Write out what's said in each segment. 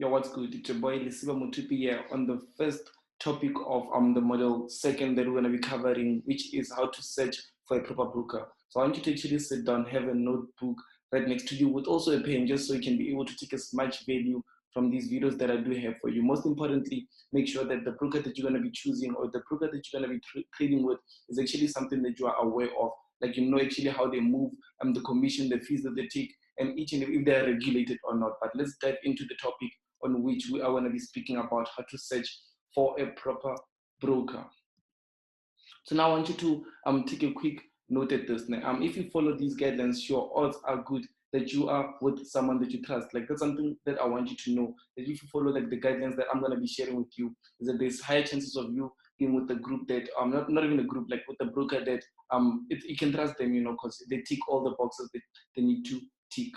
Yeah, what's good? It's your boy Lisiba Mutupi here on the first topic of the model second that we're going to be covering, which is how to search for a proper broker. So I want you to actually sit down, have a notebook right next to you with also a pen, just so you can be able to take as much value from these videos that I do have for you. Most importantly, make sure that the broker that you're going to be choosing or the broker that you're going to be trading with is actually something that you are aware of. Like you know actually how they move, the commission, the fees that they take, and each and every, if they are regulated or not. But let's dive into the topic on which we are going to be speaking about how to search for a proper broker. So now I want you to take a quick note at this. If you follow these guidelines, your odds are good that you are with someone that you trust. Like that's something that I want you to know. That if you follow like the guidelines that I'm going to be sharing with you, is that there's higher chances of you being with a group that not even a group, like with a broker that you can trust them, because they tick all the boxes that they need to tick.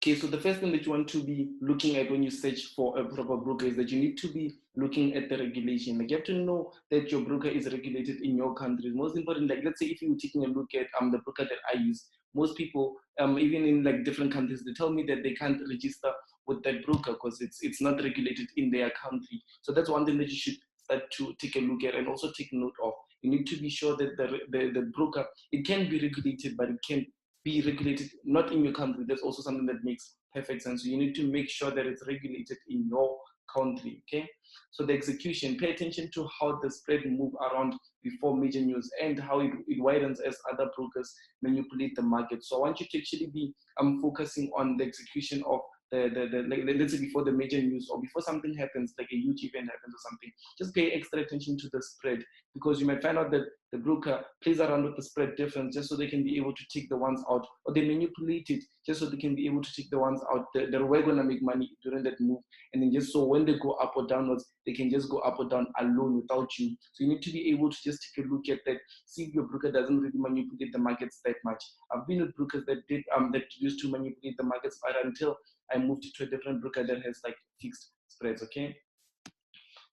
Okay, so the first thing that you want to be looking at when you search for a proper broker is that you need to be looking at the regulation. Like you have to know that your broker is regulated in your country. Most important, like let's say if you're taking a look at the broker that I use, most people, even in like different countries, they tell me that they can't register with that broker because it's not regulated in their country. So that's one thing that you should start to take a look at and also take note of. You need to be sure that the broker, it can be regulated, but it can be regulated not in your country. That's also something that makes perfect sense. So you need to make sure that it's regulated in your country. Okay, so the execution, pay attention to how the spread move around before major news and how it widens as other brokers manipulate the market. So I want you to actually be focusing on the execution of like, let's say before the major news or before something happens, like a huge event happens or something. Just pay extra attention to the spread, because you might find out that the broker plays around with the spread difference just so they can be able to take the ones out, or they manipulate it just so they can be able to take the ones out that we're going to make money during that move. And then just so when they go up or downwards, they can just go up or down alone without you. So you need to be able to just take a look at that, see if your broker doesn't really manipulate the markets that much. I've been with brokers that did that used to manipulate the markets, but until I moved to a different broker that has like fixed spreads. Okay.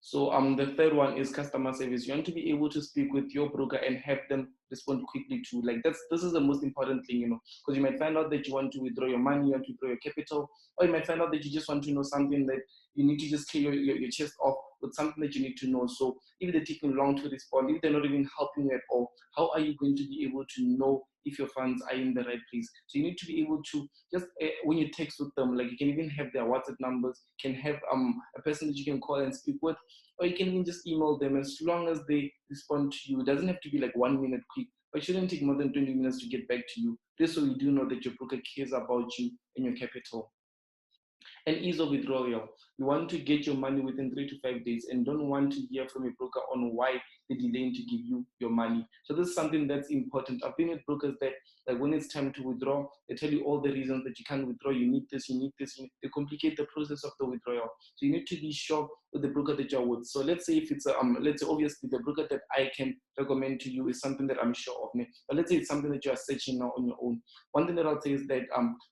So the third one is customer service. You want to be able to speak with your broker and have them respond quickly to. Like this is the most important thing, because you might find out that you want to withdraw your money, you want to withdraw your capital, or you might find out that you just want to know something that you need to just clear your chest off with something that you need to know. So if they're taking long to respond, if they're not even helping you at all, how are you going to be able to know if your funds are in the right place? So you need to be able to just when you text with them, like you can even have their WhatsApp numbers, can have a person that you can call and speak with, or you can even just email them. As long as they respond to you, it doesn't have to be like 1 minute quick, but it shouldn't take more than 20 minutes to get back to you. This way you do know that your broker cares about you and your capital. And ease of withdrawal. You want to get your money within 3 to 5 days and don't want to hear from a broker on why they're delaying to give you your money. So this is something that's important. I've been with brokers that, like, when it's time to withdraw, they tell you all the reasons that you can't withdraw. You need this, you need this. They complicate the process of the withdrawal. So you need to be sure with the broker that you're with. So let's say if it's let's say obviously the broker that I can recommend to you is something that I'm sure of. But let's say it's something that you are searching now on your own. One thing that I'll say is that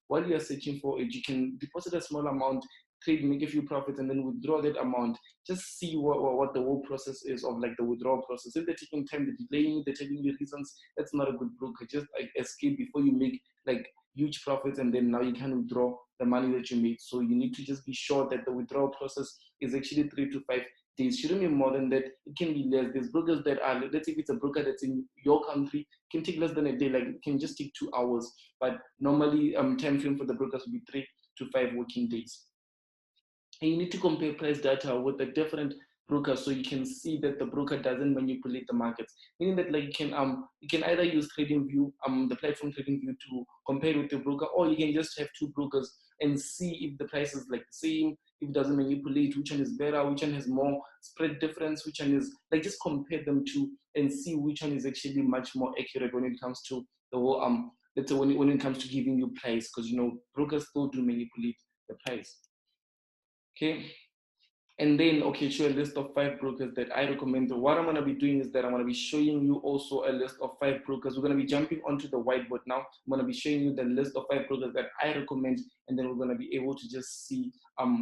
while you are searching for it, you can deposit a small amount, trade, make a few profits, and then withdraw that amount. Just see what the whole process is of like the withdrawal process. If they're taking time, they're delaying, they're telling you reasons, that's not a good broker. Just like escape before you make like huge profits, and then now you can withdraw the money that you made. So you need to just be sure that the withdrawal process is actually 3 to 5 days. Shouldn't be more than that. It can be less. There's brokers that are, let's say if it's a broker that's in your country, it can take less than a day. Like it can just take 2 hours. But normally, time frame for the brokers will be 3 to 5 working days. And you need to compare price data with the different brokers so you can see that the broker doesn't manipulate the markets. Meaning that like you can either use TradingView, the platform TradingView, to compare with your broker, or you can just have two brokers and see if the price is like the same, if it doesn't manipulate, which one is better, which one has more spread difference, which one is like, just compare them two and see which one is actually much more accurate when it comes to the whole let's say when it comes to giving you price, because brokers still do manipulate the price. Okay. And then, okay, show a list of 5 brokers that I recommend. What I'm going to be doing is that I'm going to be showing you also a list of 5 brokers. We're going to be jumping onto the whiteboard now. I'm going to be showing you the list of 5 brokers that I recommend, and then we're going to be able to just see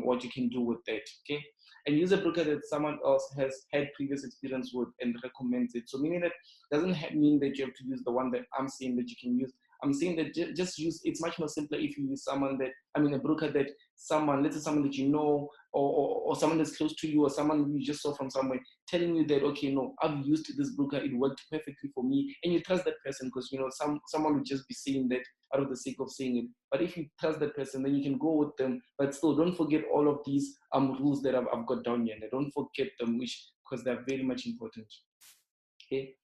what you can do with that, okay? And use a broker that someone else has had previous experience with and recommends it. So meaning that doesn't mean that you have to use the one that I'm saying, that you can use I'm saying that just use, it's much more simpler if you use someone that, I mean, a broker that someone, let's say someone that you know, or someone that's close to you, or someone you just saw from somewhere, telling you that, okay, no, I've used this broker, it worked perfectly for me, and you trust that person because, you know, someone would just be saying that out of the sake of saying it. But if you trust that person, then you can go with them. But still, don't forget all of these rules that I've got down here. And don't forget them, which, because they're very much important. Okay.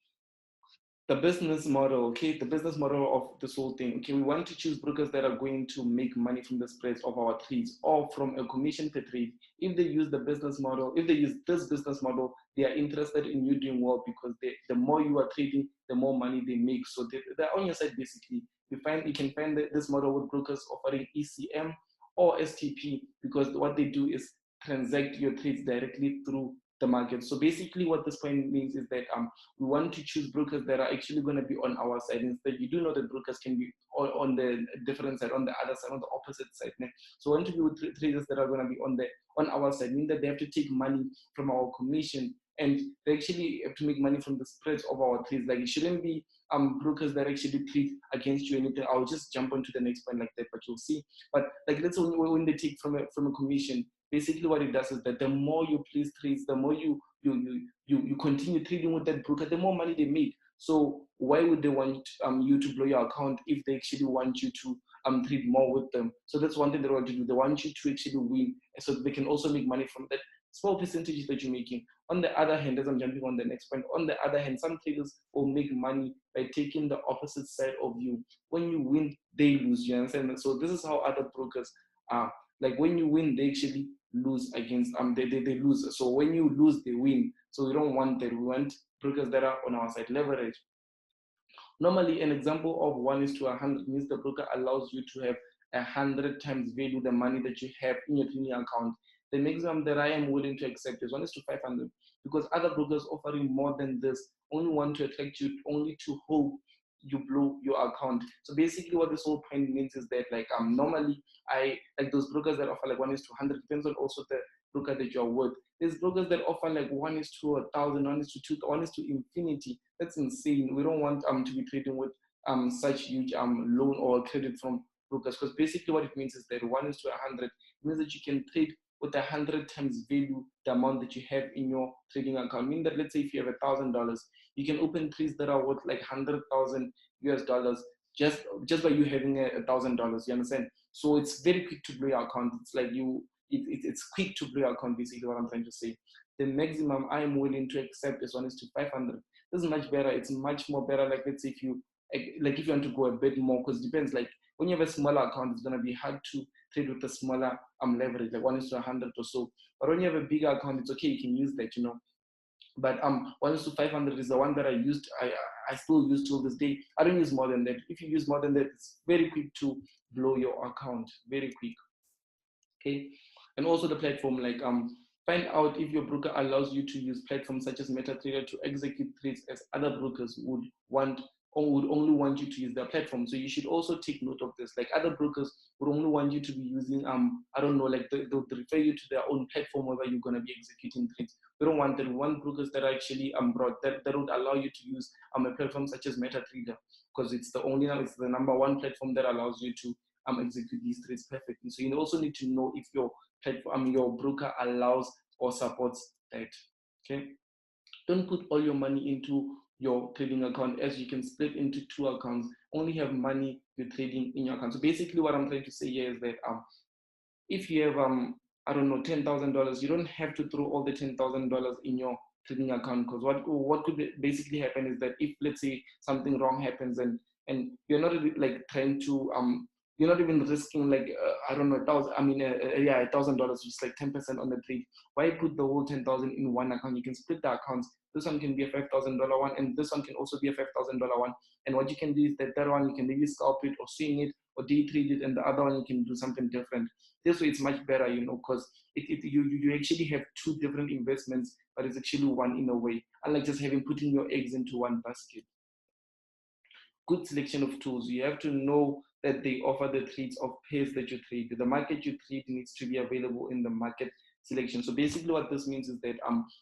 The business model, okay, the business model of this whole thing. Okay, we want to choose brokers that are going to make money from the spreads of our trades or from a commission per trade. If they use the business model, if they use this business model, they are interested in you doing well because the more you are trading, the more money they make. So they're on your side basically. You can find this model with brokers offering ECM or STP, because what they do is transact your trades directly through the market. So basically what this point means is that we want to choose brokers that are actually going to be on our side. Instead, you do know that brokers can be on the different side, on the other side, on the opposite side. So we want to be with traders that are going to be on our side, meaning that they have to take money from our commission, and they actually have to make money from the spreads of our trades. Like, it shouldn't be brokers that actually trade against you or anything. I'll just jump onto the next point like that, but you'll see. But like, let's say when they take from a commission, basically what it does is that the more you place trades, the more you continue trading with that broker, the more money they make. So why would they want you to blow your account if they actually want you to trade more with them? So that's one thing they want to do. They want you to actually win, so they can also make money from that small percentages that you're making. On the other hand, as I'm jumping on the next point, on the other hand, some traders will make money by taking the opposite side of you. When you win, they lose. You understand? So this is how other brokers are. Like, when you win, they actually lose against they lose. So when you lose, they win. So we don't want that. We want brokers that are on our side. Leverage. Normally, an example of 1:100 means the broker allows you to have 100 times value the money that you have in your trading account. The maximum that I am willing to accept is 1:500, because other brokers offering more than this only want to attract you, only to hope you blow your account. So basically what this whole point means is that, like, normally I like those brokers that offer like 1:100, depends on also the broker that you're with. There's brokers that offer like 1:1,000, 1:2, 1:infinity. That's insane. We don't want to be trading with such huge loan or credit from brokers, because basically what it means is that 1:100 means that you can trade with 100 times value the amount that you have in your trading account. Meaning that, let's say if you have $1,000, you can open trades that are worth like 100,000 US dollars just by you having $1,000. You understand? So it's very quick to blow your account. It's like it's quick to blow your account, basically what I'm trying to say. The maximum I'm willing to accept is 1:500. This is much better. It's much more better. Like, let's say if you want to go a bit more, because it depends. Like, when you have a smaller account, it's gonna be hard to trade with a smaller leverage, like 1:100 or so. But when you have a bigger account, it's okay. You can use that, you know. But 1:500 is the one that I used. I still use till this day. I don't use more than that. If you use more than that, it's very quick to blow your account. Very quick. Okay. And also the platform, like find out if your broker allows you to use platforms such as MetaTrader to execute trades as other brokers would want, or would only want you to use their platform. So you should also take note of this. Like, other brokers would only want you to be using I don't know, like they'll refer you to their own platform where you're going to be executing trades. We don't want that. We want brokers that are actually broad, that would allow you to use a platform such as MetaTrader, because it's the number one platform that allows you to execute these trades perfectly. So you also need to know if your platform, your broker allows or supports that. Okay. Don't put all your money into your trading account, as you can split into two accounts. Only have money you're trading in your account. So basically what I'm trying to say here is that if you have I don't know, $10,000, you don't have to throw all the $10,000 in your trading account, because what could basically happen is that if, let's say, something wrong happens, and you're not really, like, trying to you're not even risking like I don't know, $1,000, which is like 10% on the trade. Why put the whole 10,000 in one account? You can split the accounts. This one can be a $5,000 one, and this one can also be a $5,000 one. And what you can do is that one you can maybe scalp it or swing it or day trade it, and the other one you can do something different. This way it's much better, you know, because you actually have two different investments, but it's actually one in a way, unlike just putting your eggs into one basket. Good selection of tools. You have to know that they offer the trades of pairs that you trade. The market you trade needs to be available in the market selection. So basically what this means is that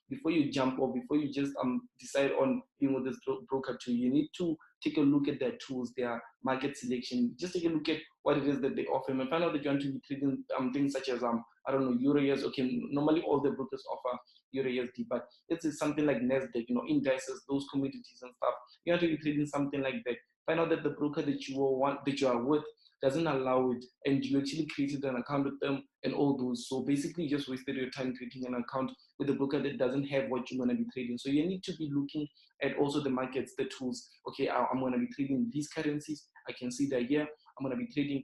before you jump or before you just decide on being with this broker too, you need to take a look at their tools, their market selection. Just take a look at what it is that they offer and find out that you want to be trading things such as I don't know, EURUSD. Okay, normally all the brokers offer EURUSD, but this is something like Nasdaq, indices, those commodities and stuff. You want to be trading something like that. Find out that the broker that you are with doesn't allow it, and you actually created an account with them and all those. So basically, you just wasted your time creating an account with a broker that doesn't have what you're going to be trading. So you need to be looking at also the markets, the tools. Okay, I'm going to be trading these currencies. I can see that here. I'm going to be trading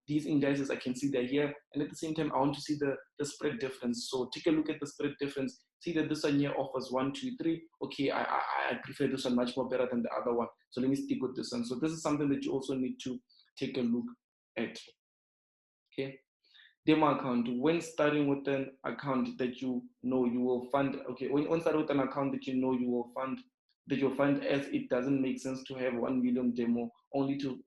these indices. I can see that here. And at the same time, I want to see the spread difference. So take a look at the spread difference. See that this one here offers 1, 2, 3. Okay, I prefer this one much more better than the other one. So let me stick with this one. So this is something that you also need to take a look at. Okay, demo account. When starting with an account that you know you will fund, okay, when starting with an account that you know you will fund, as it doesn't make sense to have 1 million demo only to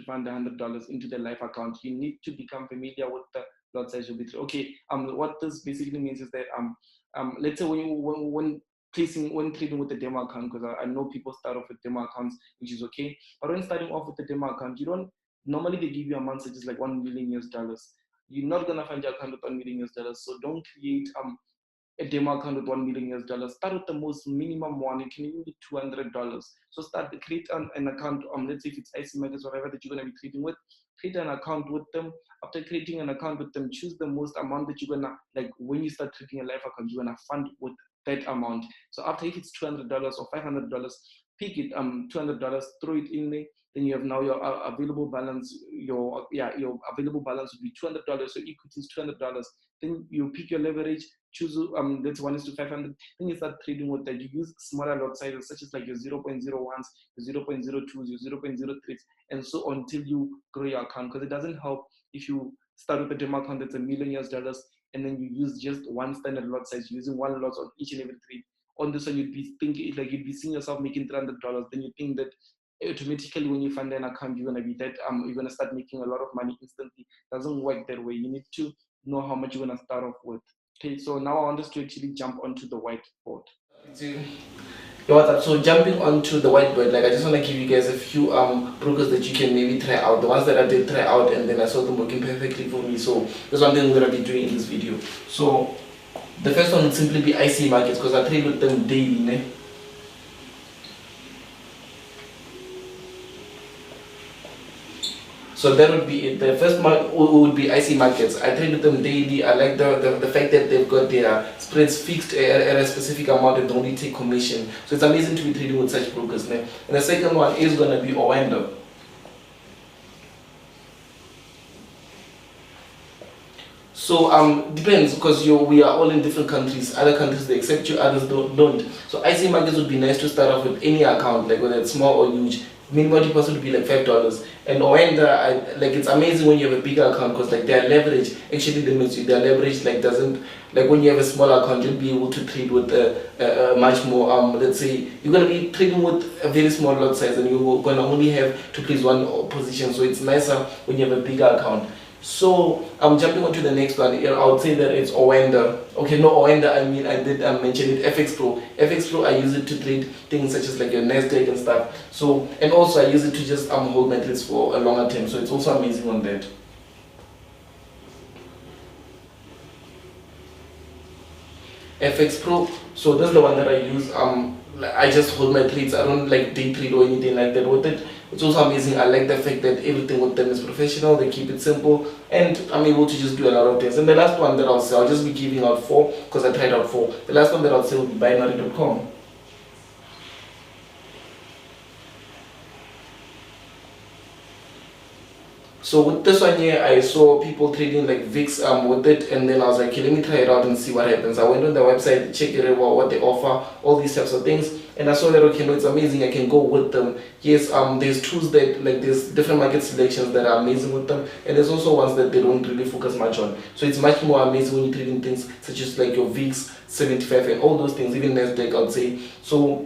fund $100 into the live account. You need to become familiar with the lot size you'll be. Okay, what this basically means is that let's say when trading with the demo account, because I know people start off with demo accounts, which is okay, but when starting off with the demo account, you don't normally they give you amounts such as like $1 million. You're not gonna find your account with $1 million. So don't create a demo account with $1 million. Start with the most minimum one. It can even be $200. So create an account. Let's say if it's IC Markets, whatever that you're gonna be trading with, create an account with them. After creating an account with them, choose the most amount that you're gonna like when you start trading a live account, you're gonna fund with that amount. So after if it's $200 or $500, pick it $200, throw it in there. Then you have now your available balance. Your available balance would be $200. So equity is $200. Then you pick your leverage, choose that's 1:500. Then you start trading with that. You use smaller lot sizes such as like your 0.01s, your 0.02s, your 0.03s, and so on until you grow your account. Because it doesn't help if you start with a demo account that's $1 million and then you use just one standard lot size, using one lot on each and every trade. On this one, you'd be thinking like you'd be seeing yourself making $300. Then you think that automatically when you fund an account you're going to be that you're going to start making a lot of money instantly. Doesn't work that way. You need to know how much you're going to start off with. Okay, so now I want us to actually jump onto the whiteboard. Yo, what's up? So jumping onto the whiteboard, like I just want to give you guys a few brokers that you can maybe try out. The ones that I did try out and then I saw them working perfectly for me. So that's one thing we're going to be doing in this video. So the first one would simply be IC Markets, because I trade with them daily, né? So that would be it. The first one would be IC Markets. I trade with them daily. I like the fact that they've got their spreads fixed at a specific amount and they only take commission. So it's amazing to be trading with such brokers. And the second one is going to be Oando. So depends, because we are all in different countries. Other countries they accept you, others don't. So IC Markets would be nice to start off with any account, like whether it's small or huge. Minimum deposit would be like $5. And Oando, like it's amazing when you have a bigger account, because like their leverage actually limits you. Their leverage like doesn't, like when you have a smaller account, you'll be able to trade with a much more let's say you're gonna be trading with a very small lot size and you're gonna only have to place one position. So it's nicer when you have a bigger account. So I'm jumping onto the next one. I would say that it's Oando. Okay, no Oando, I mean I did mention it. FX Pro. FX Pro, I use it to trade things such as like your Nasdaq and stuff. So, and also I use it to just hold my trades for a longer time. So it's also amazing on that. FX Pro. So this is the one that I use. I just hold my trades. I don't like day trade or anything like that with it. It's also amazing. I like the fact that everything with them is professional. They keep it simple, and I'm able to just do a lot of things. And the last one that I'll say, I'll just be giving out 4 because I tried out 4. The last one that I'll say will be Binary.com. So with this one here, I saw people trading like VIX with it, and then I was like, okay, let me try it out and see what happens. I went on the website, checked it out, what they offer, all these types of things, and I saw that okay, no, it's amazing. I can go with them. Yes, there's tools that like there's different market selections that are amazing with them, and there's also ones that they don't really focus much on. So it's much more amazing when you're trading things such as like your VIX 75 and all those things, even Nasdaq, I'd say. So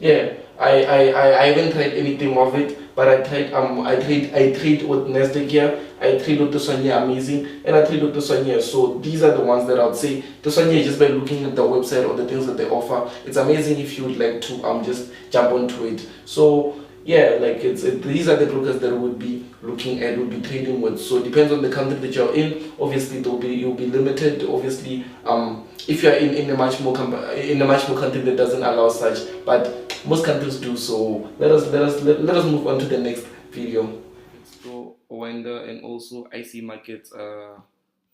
yeah, I haven't tried anything of it. But I trade with Nasdaq here, I trade with this one here, amazing, and I trade with this one here. So these are the ones that I would say this one here, just by looking at the website or the things that they offer, it's amazing if you would like to just jump onto it. So yeah, like these are the brokers that would be looking at, would be trading with. So it depends on the country that you're in. Obviously, you'll be limited. Obviously, if you're in a much more in a much more country that doesn't allow such, but most countries do. So let us move on to the next video. So Oanda and also IC markets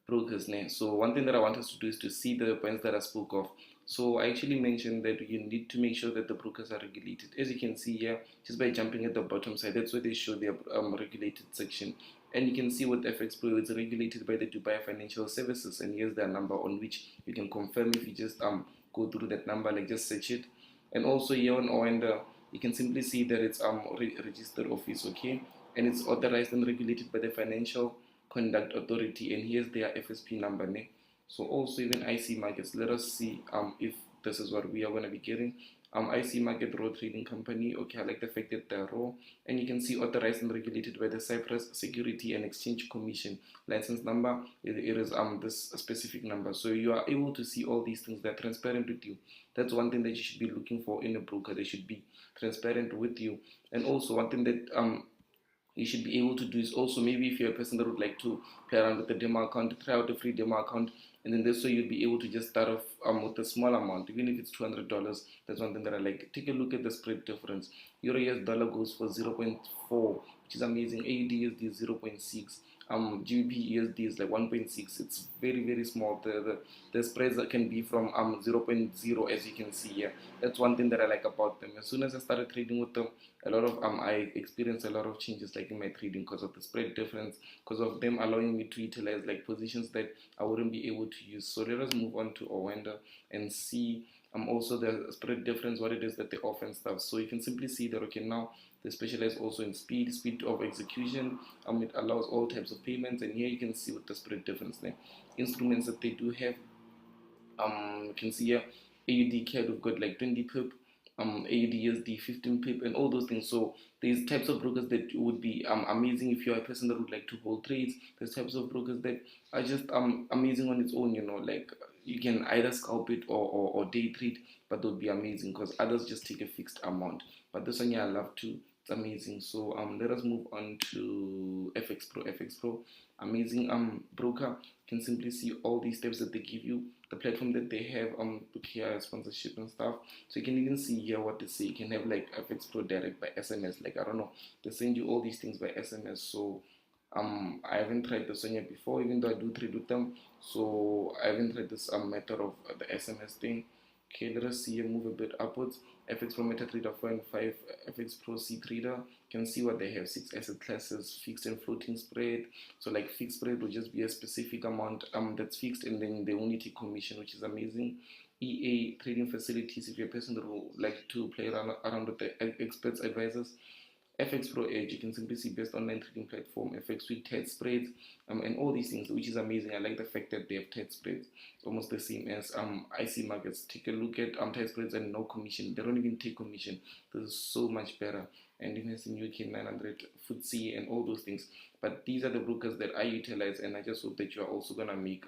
brokers name. So one thing that I want us to do is to see the points that I spoke of. So I actually mentioned that you need to make sure that the brokers are regulated. As you can see here, just by jumping at the bottom side, that's where they show their regulated section. And you can see with FX Pro, it's regulated by the Dubai Financial Services, and here's their number on which you can confirm if you just go through that number, like just search it. And also here on Oanda, you can simply see that it's registered office, okay, and it's authorized and regulated by the Financial Conduct Authority, and here's their FSP number. Ne? So also even IC markets, let us see if this is what we are going to be getting. IC Market Raw Trading Company, okay, I like the fact that they're raw, and you can see authorized and regulated by the Cyprus Security and Exchange Commission. License number, it is this specific number. So you are able to see all these things, they're transparent with you. That's one thing that you should be looking for in a broker. They should be transparent with you. And also one thing that you should be able to do is also, maybe if you're a person that would like to play around with the demo account, try out a free demo account, and then this way you'll be able to just start off with a small amount, even if it's $200. That's one thing that I like. Take a look at the spread difference. Euro US dollar goes for 0.4, which is amazing. AUD USD is 0.6. GBP USD is like 1.6. It's very small. The spreads that can be from 0.0, as you can see here. That's one thing that I like about them. As soon as I started trading with them, a lot of I experienced a lot of changes like in my trading because of the spread difference, because of them allowing me to utilize like positions that I wouldn't be able to use. So let us move on to Oanda and see also the spread difference, what it is that they offer and stuff. So you can simply see that, okay, now they specialize also in speed of execution. It allows all types of payments, and here you can see what the spread difference there. Instruments that they do have, you can see here AUD CAD, we've got like 20 pip, AUD USD 15 pip, and all those things. So there's types of brokers that would be amazing if you're a person that would like to hold trades. There's types of brokers that are just amazing on its own, you know, like you can either scalp it or day trade, but they'll be amazing because others just take a fixed amount. But this one, yeah, I love to. It's amazing. So let us move on to FX Pro. FX Pro, amazing broker. You can simply see all these steps that they give you, the platform that they have here, sponsorship and stuff. So you can even see here what they say. You can have like FX Pro Direct by SMS. Like, I don't know, they send you all these things by SMS. So I haven't tried this one yet before, even though I do trade with them. So I haven't tried this method of the SMS thing. Okay, let us see here, move a bit upwards. FX Pro MetaTrader 4 and 5, FX Pro C Trader. You can see what they have: 6 asset classes, fixed and floating spread. So like fixed spread will just be a specific amount that's fixed, and then they only take commission, which is amazing. EA trading facilities, if you're a person that will like to play around with the experts advisors. FX Pro Edge, you can simply see best online trading platform, FX with TED spreads, and all these things, which is amazing. I like the fact that they have TED spreads, almost the same as IC markets. Take a look at TED spreads and no commission. They don't even take commission. This is so much better. And invest in UK 900, FTSE, and all those things. But these are the brokers that I utilize, and I just hope that you are also gonna make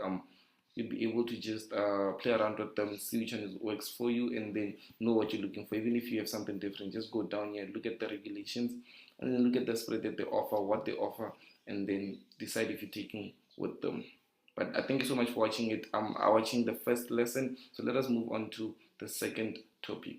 you'll be able to just play around with them, see which one works for you, and then know what you're looking for. Even if you have something different, just go down here, look at the regulations, and then look at the spread that they offer, what they offer, and then decide if you're taking with them. But I thank you so much for watching it. Watching the first lesson. So let us move on to the second topic.